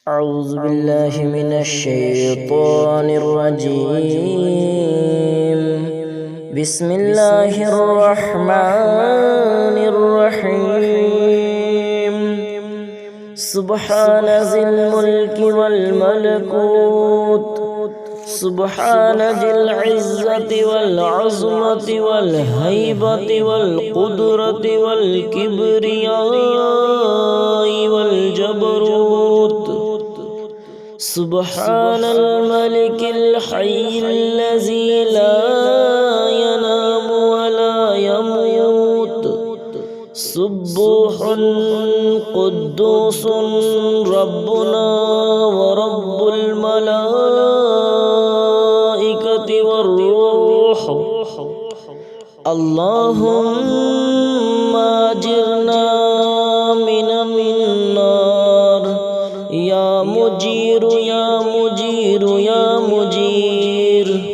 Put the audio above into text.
أعوذ بالله من الشيطان الرجيم. بسم الله الرحمن الرحيم. سبحان ذي الملك والملكوت، سبحان ذي العزة والعظمة والهيبة والقدرة والكبرياء والجبروت. سبحان الملك الحي الذي لا ينام ولا يموت. سبوح قدوس ربنا ورب الملائكة والروح. اللهم أجرنا من النار يا مجير يا مجير يا مجير.